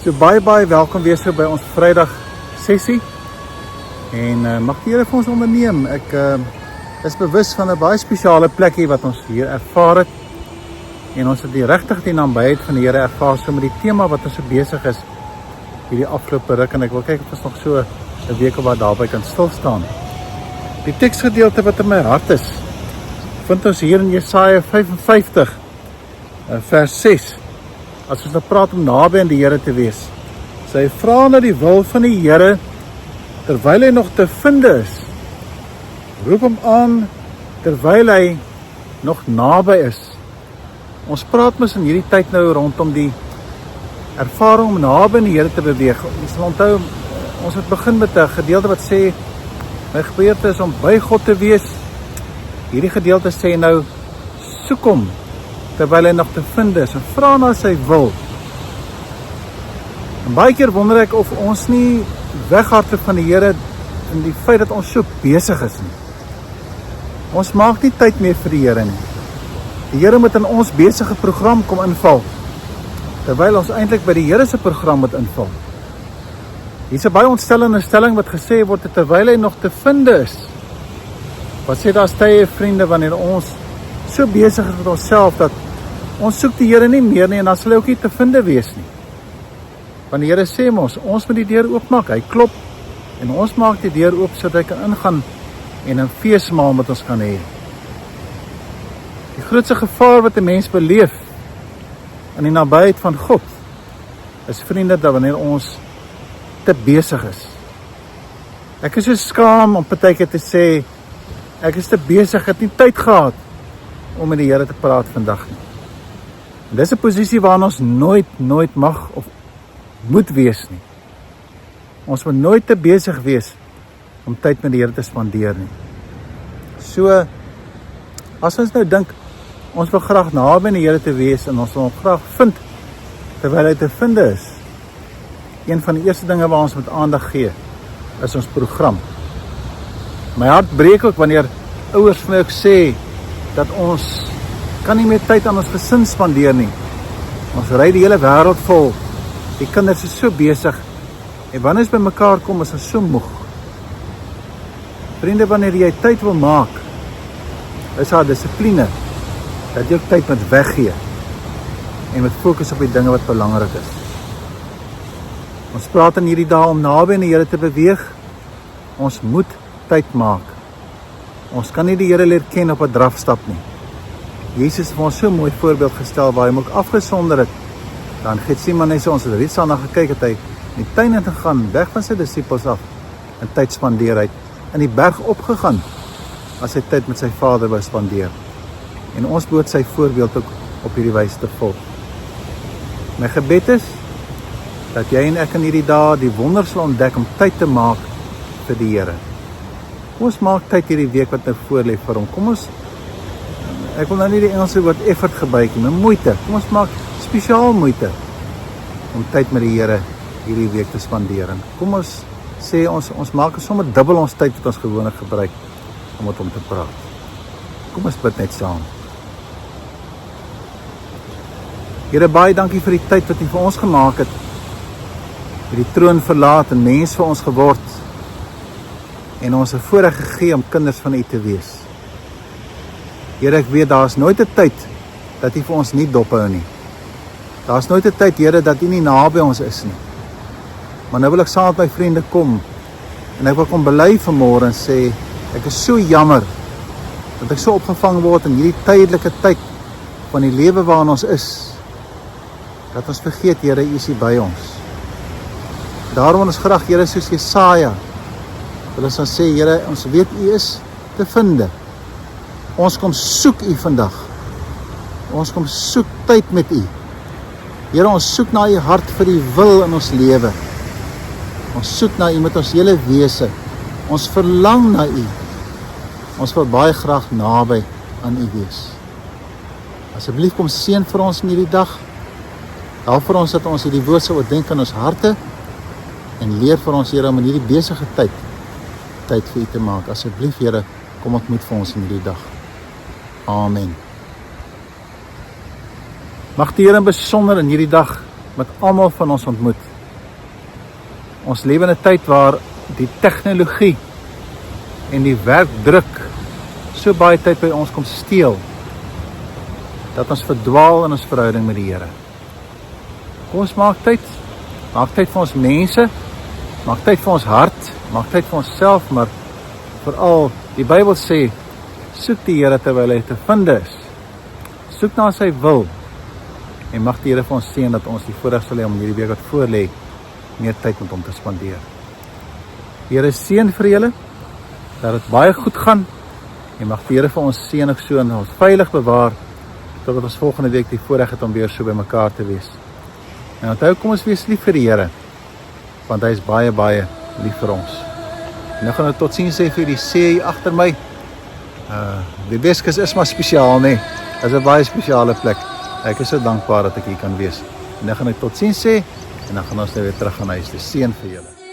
So baie welkom weer so by ons Vrydag sessie. En mag die Here vir ons onderneem. Ek is bewus van 'n baie spesiale plekkie wat ons hier ervaar het. En ons het die regtig die nabyheid van die Here ervaar so met die tema wat ons so besig is hierdie afgelope ruk, en ek wil kyk of ons nog so 'n week of wat daarby kan stil staan. Die teksgedeelte wat in my hart is, vind ons hier in Jesaja 55 vers 6. As ons nou praat om naby aan die Here te wees. Sy vra na die wil van die Here terwyl hy nog te vind is. Roep hom aan terwyl hy nog naby is. Ons praat mos in hierdie tyd nou rondom die ervaring om naby aan die Here te beweeg. Ons sal onthou, ons het begin met 'n gedeelte wat sê my gebeurte is om by God te wees. Hierdie gedeelte sê nou soek hom terwyl hy nog te vind is en vra na sy wil. En baie keer wonder ek of ons nie weghardloop van die Here in die feit dat ons so besig is nie. Ons maak nie tyd meer vir die Here nie. Die Here moet in ons besige program kom inval, terwyl ons eintlik by die Here se program moet inval. Hier is 'n baie ontstellende stelling wat gesê word terwyl hy nog te vind is. Wat sê daar tye, vriende, wanneer ons so besig is met onsself dat ons soek die Here nie meer nie, en dan sal hy ook nie te vind wees nie. Want die Here sê ons moet die deur oopmaak. Hy klop en ons maak die deur oop sodat hy kan ingaan en 'n feesmaal met ons kan hê. Die grootste gevaar wat 'n mens beleef in die nabyheid van God is, vriende, dat wanneer ons te besig is. Ek is so skaam om partykeer te sê ek is te besig, ek het nie tyd gehad om met die Here te praat vandag nie. En dis 'n posisie waarin ons nooit mag of moet wees nie. Ons moet nooit te besig wees om tyd met die Here te spandeer nie. So, as ons nou dink, ons wil graag naby aan die Here te wees en ons wil hom graag vind terwyl hy te vind is, een van die eerste dinge waar ons moet aandag gee, is ons program. My hart breek ook wanneer ouers vir my ook sê dat ons kan nie meer tyd aan ons gesin spandeer nie. Ons ry die hele wêreld vol. Die kinders is so besig. En wanneer ons by mekaar kom, is ons so moeg. Vriende, wanneer jy tyd wil maak, is daar dissipline dat jy ook tyd moet weggee en moet fokus op die dinge wat belangrik is. Ons praat in hierdie dae om naby aan die Here te beweeg. Ons moet tyd maak. Ons kan nie die Here leer ken op 'n drafstap nie. Jesus het vir ons so 'n mooi voorbeeld gestel waar hy hom ook afgesonder het. Dan Getsemane sê ons het reeds daarna gekyk, het hy in die tuin in gegaan, weg van sy disippels af, en tyd spandeer uit, in die berg opgegaan, as hy tyd met sy Vader wou spandeer. En ons moet sy voorbeeld ook op hierdie wyse te volg. My gebed is, dat jy en ek in hierdie dae die wonder sal ontdek om tyd te maak vir die Here. Kom ons maak tyd hierdie week wat nou voor lê vir hom. Kom ons, ek wil nou nie die Engelse woord effort gebruik nie, maar moeite. Kom ons maak spesiaal moeite om tyd met die Here hierdie week te spandeer. En kom ons sê ons maak sommer dubbel ons tyd wat ons gewoonlik gebruik om met hom te praat. Kom ons bid net saam. Here, baie dankie vir die tyd wat U vir ons gemaak het. Vir die troon verlaat en mens vir ons geword. En ons 'n voorreg gegee om kinders van U te wees. Here, ek weet daar is nooit 'n tyd dat U vir ons nie dophou nie. Daar is nooit 'n tyd, Here, dat U nie naby ons is nie. Maar nou wil ek saam met my vriende kom en ek wil kom bely vanmôre en sê, Ek is so jammer dat ek so opgevang word in hierdie tydelike tyd van die lewe waarin ons is, dat ons vergeet, Here, U is hier by ons. Daarom wil ons graag, Here, soos Jesaja, wil ons dan sê, Here, ons weet U is te vind. Ons kom soek U vandag. Ons kom soek tyd met U. Here, ons soek na U hart vir U wil in ons lewe. Ons soek na U met ons hele wese. Ons verlang na U. Ons wil baie graag naby aan U wees. Asseblief kom seën vir ons in hierdie dag. Help vir ons dat ons hierdie woord sal oordink in ons harte en leer vir ons, Here, om in hierdie besige tyd vir U te maak. Asseblief, Here, kom ontmoet vir ons in hierdie dag. Amen. Mag die Here besonder in hierdie dag met almal van ons ontmoet. Ons lewe in 'n tyd waar die tegnologie en die werkdruk so baie tyd by ons kom steel, dat ons verdwaal in ons verhouding met die Here. Kom ons maak tyd vir ons mense, maak tyd vir ons hart, maak tyd vir onsself, maar veral, die Bybel sê, soek die Here terwyl hy te vind is. Soek na sy wil, en mag die Here vir ons seën dat ons die voorreg sal hê om hierdie week wat voor lê, meer tyd met hom te spandeer. Die Here seën vir julle, dat dit baie goed gaan, en mag die Here vir ons seën ook so en ons veilig bewaar, totdat ons volgende week die voorreg het om weer so by mekaar te wees. En onthou, kom ons wees lief vir die Here, want hy is baie, baie lief vir ons. En nou gaan ek tot ziens sê vir die see hier agter my. Die Weskus is maar spesiaal, nee. Dit is 'n baie spesiale plek. Ek is so dankbaar dat ek hier kan wees. En nou gaan ek tot ziens sê, en dan gaan ons nou weer terug gaan huis. Dis seën vir julle.